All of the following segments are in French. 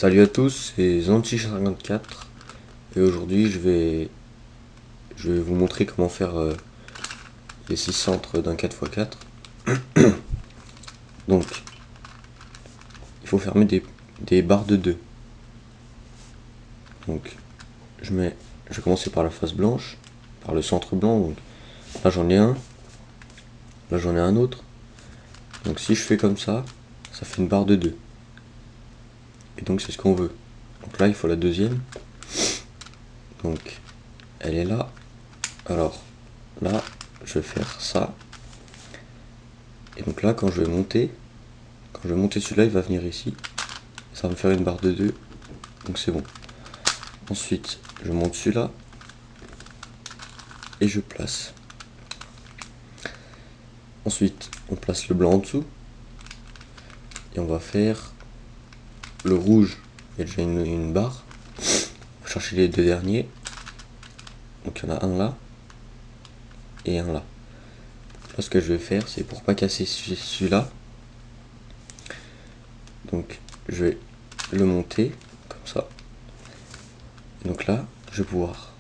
Salut à tous, c'est Zanchi54 et aujourd'hui je vais vous montrer comment faire les 6 centres d'un 4x4. Donc il faut fermer des barres de 2. Donc je vais commencer par la face blanche, par le centre blanc. Donc, là j'en ai un, là j'en ai un autre. Donc si je fais comme ça fait une barre de 2. Et donc c'est ce qu'on veut. Donc là il faut la deuxième. Donc elle est là. Alors là je vais faire ça. Et donc là quand je vais monter celui-là, il va venir ici. Ça va me faire une barre de 2. Donc c'est bon. Ensuite je monte celui-là et je place. Ensuite on place le blanc en dessous. Et on va faire le rouge. Il y a déjà une barre. On va chercher les deux derniers. Donc il y en a un là et un là. Là ce que je vais faire, c'est pour pas casser celui-là. Donc je vais le monter comme ça. Et donc là je vais pouvoir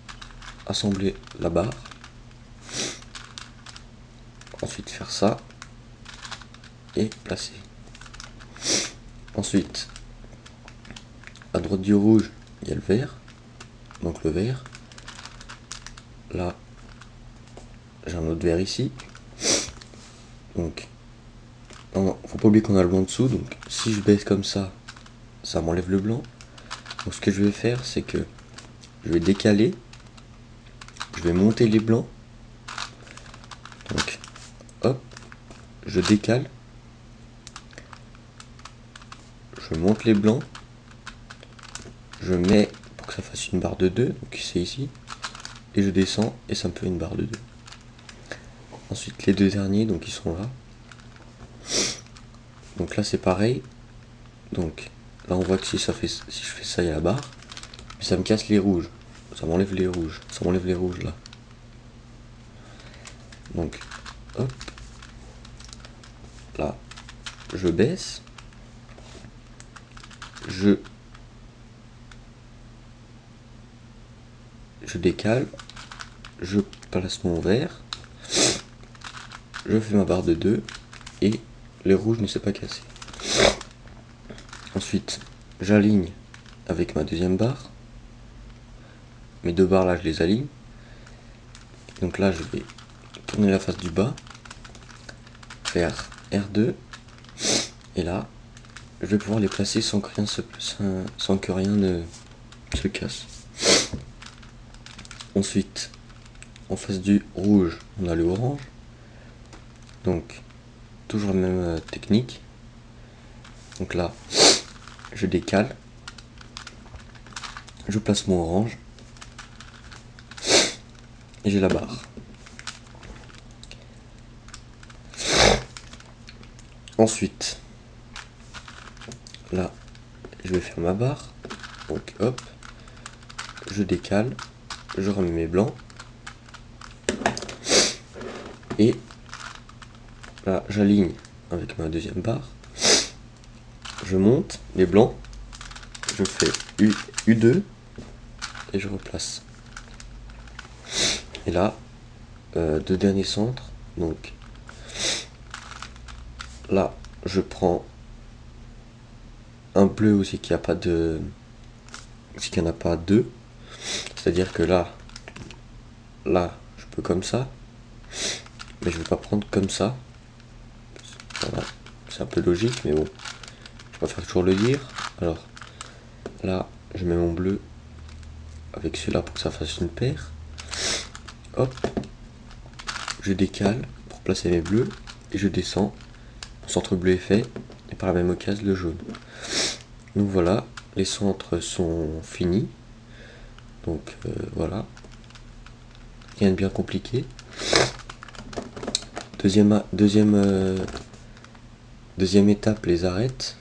assembler la barre. Ensuite faire ça et placer. Ensuite à droite du rouge il y a le vert. Donc le vert. Là j'ai un autre vert ici. Donc non, faut pas oublier qu'on a le blanc dessous. Donc si je baisse comme ça m'enlève le blanc. Donc ce que je vais faire, c'est que je vais décaler. Je vais monter les blancs. Donc hop, je décale. Je monte les blancs. Je mets pour que ça fasse une barre de 2. Donc c'est ici. Et je descends et ça me fait une barre de 2. Ensuite les deux derniers, donc ils sont là. Donc là c'est pareil. Donc là on voit que si je fais ça, il y a la barre. Mais ça me casse les rouges. Ça m'enlève les rouges. Ça m'enlève les rouges là. Donc hop. Là je baisse. Je décale. Je place mon vert. Je fais ma barre de 2. Et les rouges ne s'est pas cassé. Ensuite j'aligne avec ma deuxième barre. Mes deux barres là je les aligne. Donc là je vais tourner la face du bas, faire R2 et là je vais pouvoir les placer sans que rien ne se casse. Ensuite en face du rouge on a le orange. Donc toujours la même technique. Donc là je décale, je place mon orange et j'ai la barre. Ensuite là je vais faire ma barre. Donc hop, je décale, je remets mes blancs et là j'aligne avec ma deuxième barre. Je monte les blancs, je fais U2 et je replace. Et là deux derniers centres. Donc là je prends un bleu aussi qui a pas de, qu'il n'y en a pas deux. C'est-à-dire que là je peux comme ça, mais je vais pas prendre comme ça. Voilà, c'est un peu logique, mais bon, je préfère toujours le dire. Alors là je mets mon bleu avec celui-là pour que ça fasse une paire. Hop, je décale pour placer mes bleus et je descends. Le centre bleu est fait et par la même occasion le jaune. Donc voilà, les centres sont finis. Donc voilà, rien de bien compliqué. Deuxième étape, les arêtes.